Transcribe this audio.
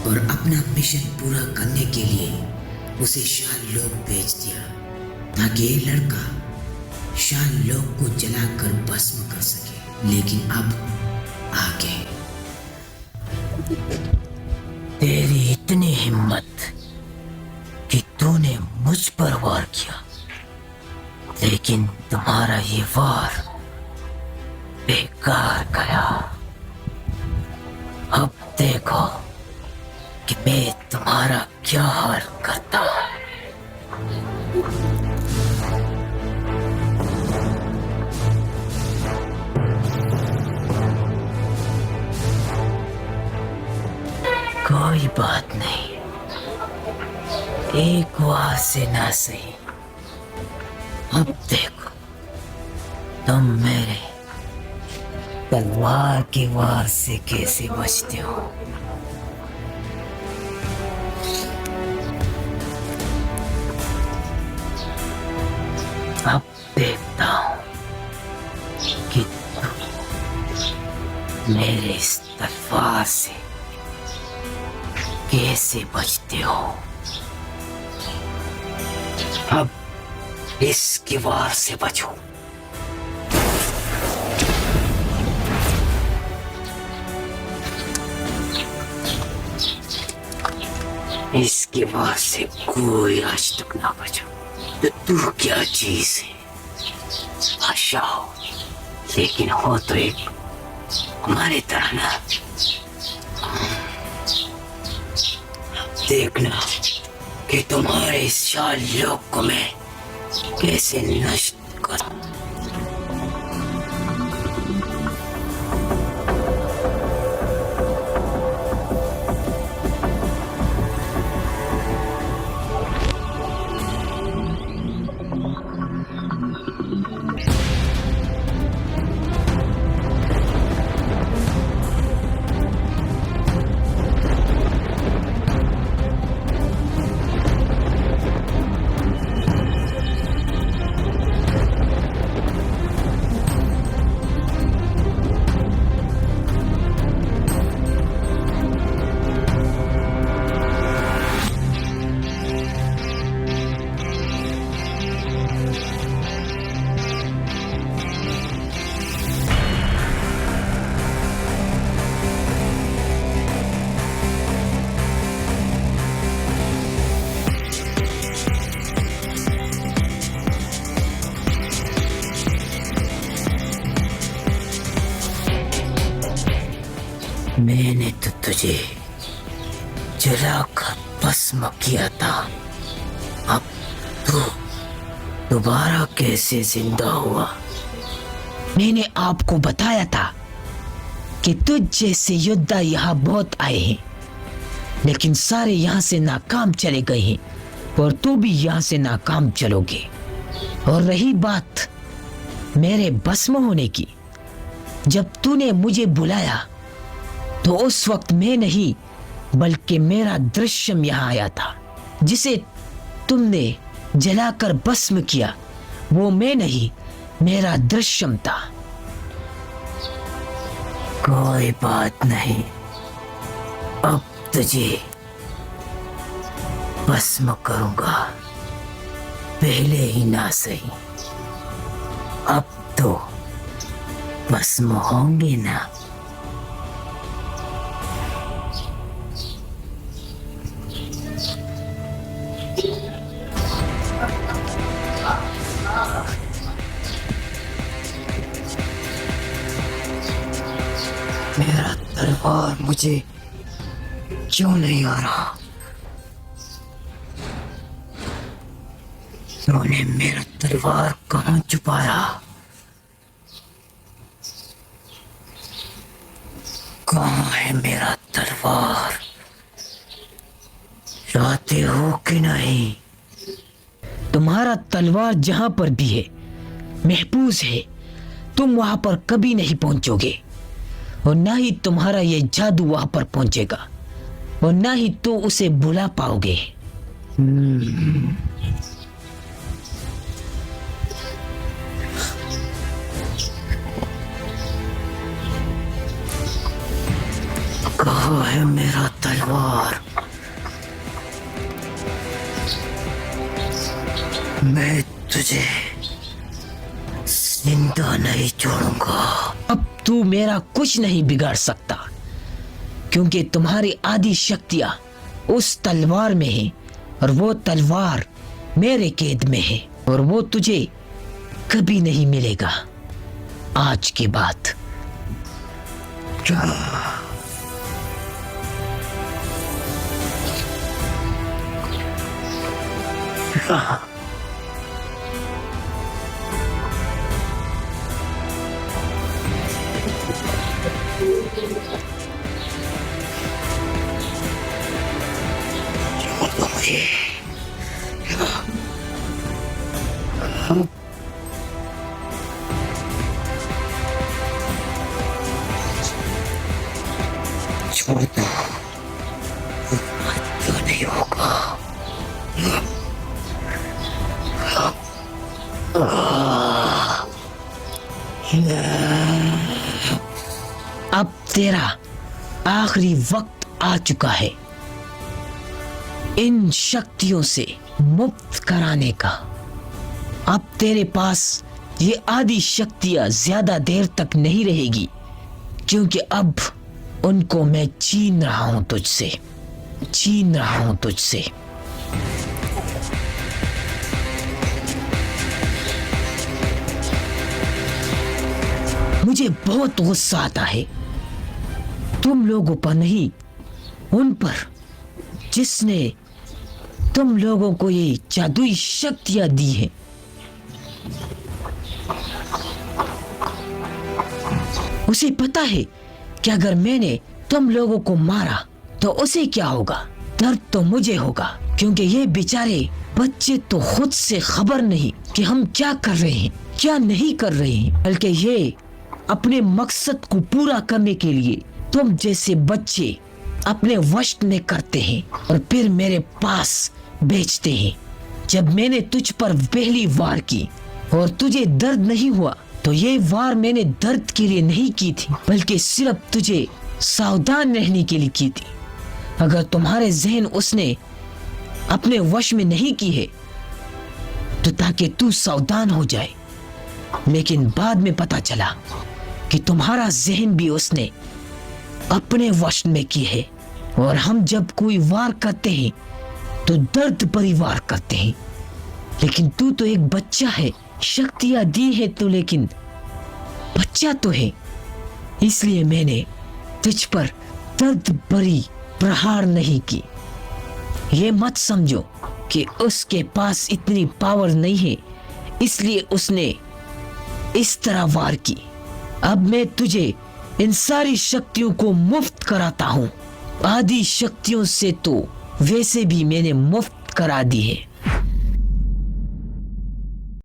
और अपना मिशन पूरा करने के लिए उसे शानलोक भेज दिया ताकि ये लड़का शानलोक को जलाकर भस्म कर सके। लेकिन अब आगे तेरी इतनी हिम्मत कि तूने मुझ पर वार किया, लेकिन तुम्हारा ये वार बेकार गया। अब देखो कि मैं तुम्हारा क्या हाल करता हूं। कोई बात नहीं, एक वार से ना सही, अब देखो तुम मेरे तलवार के वार से कैसे बचते हो। अब देखता हूं कि तुम मेरे इस तलवार से कैसे बचते हो। अब इसकी वार से बचो। इसकी वार से कोई आज तक ना बचा। तो तू क्या चीज है? भाषा हो, लेकिन हो तो एक हमारे तरह ना। देखना कि तुम्हारे इस शानलोक को मैं कैसे नष्ट करूं। मैंने तो तुझे जलाकर भस्म किया था, अब तू दोबारा कैसे जिंदा हुआ? मैंने आपको बताया था कि तुझ जैसे योद्धा यहाँ बहुत आए हैं, लेकिन सारे यहाँ से नाकाम चले गए हैं और तू भी यहाँ से नाकाम चलोगे। और रही बात मेरे भस्म होने की, जब तूने मुझे बुलाया तो उस वक्त मैं नहीं बल्कि मेरा दृश्यम यहाँ आया था, जिसे तुमने जलाकर भस्म किया। वो मैं नहीं, मेरा दृश्यम था। कोई बात नहीं, अब तुझे भस्म करूंगा, पहले ही ना सही, अब तो भस्म होंगे ना। मेरा तलवार मुझे क्यों नहीं आ रहा? तूने मेरा तलवार कहाँ छुपाया? कहाँ है मेरा तलवार? लाते हो कि नहीं? तुम्हारा तलवार जहां पर भी है महफूज है, तुम वहां पर कभी नहीं पहुंचोगे, और ना ही तुम्हारा ये जादू वहां पर पहुंचेगा, और ना ही तो उसे बुला पाओगे। कहाँ है मेरा तलवार? मैं तुझे जिंदा नहीं छोड़ूंगा। अब तू मेरा कुछ नहीं बिगाड़ सकता, क्योंकि तुम्हारी आदि शक्तियां उस तलवार में है और वो तलवार मेरे कैद में है और वो तुझे कभी नहीं मिलेगा आज के बाद। छोड़ दो, तो नहीं होगा। अब तेरा आखिरी वक्त आ चुका है इन शक्तियों से मुक्त कराने का। अब तेरे पास ये आदि शक्तियां ज्यादा देर तक नहीं रहेगी, क्योंकि अब उनको मैं छीन रहा हूं तुझसे, छीन रहा हूं तुझसे। मुझे बहुत गुस्सा आता है तुम लोगों पर नहीं, उन पर जिसने तुम लोगों को ये जादुई शक्तियां दी हैं। उसे पता है कि अगर मैंने तुम लोगों को मारा तो उसे क्या होगा। दर्द तो मुझे होगा, क्योंकि ये बेचारे बच्चे तो खुद से खबर नहीं कि हम क्या कर रहे हैं, क्या नहीं कर रहे हैं, बल्कि ये अपने मकसद को पूरा करने के लिए तुम जैसे बच्चे अपने वश में करते हैं और फिर मेरे पास बेचते हैं। जब मैंने तुझ पर पहली वार की और तुझे दर्द नहीं हुआ, तो ये वार मैंने दर्द के लिए नहीं की थी, बल्कि सिर्फ तुझे सावधान रहने के लिए की थी। अगर तुम्हारे जहन उसने अपने वश में नहीं की है तो ताकि तू सावधान हो जाए। लेकिन बाद में पता चला कि तुम्हारा जहन भी उसने अपने वश में की है, और हम जब कोई वार करते हैं तो दर्द भरी वार करते हैं। लेकिन तू तो एक बच्चा है, शक्तियां दी है तो, लेकिन बच्चा तो है, इसलिए मैंने तुझ पर दर्द भरी प्रहार नहीं की। ये मत समझो कि उसके पास इतनी पावर नहीं है इसलिए उसने इस तरह वार की। अब मैं तुझे इन सारी शक्तियों को मुफ्त कराता हूँ। आदि शक्तियों से तो वैसे भी मैंने मुफ्त करा दी है।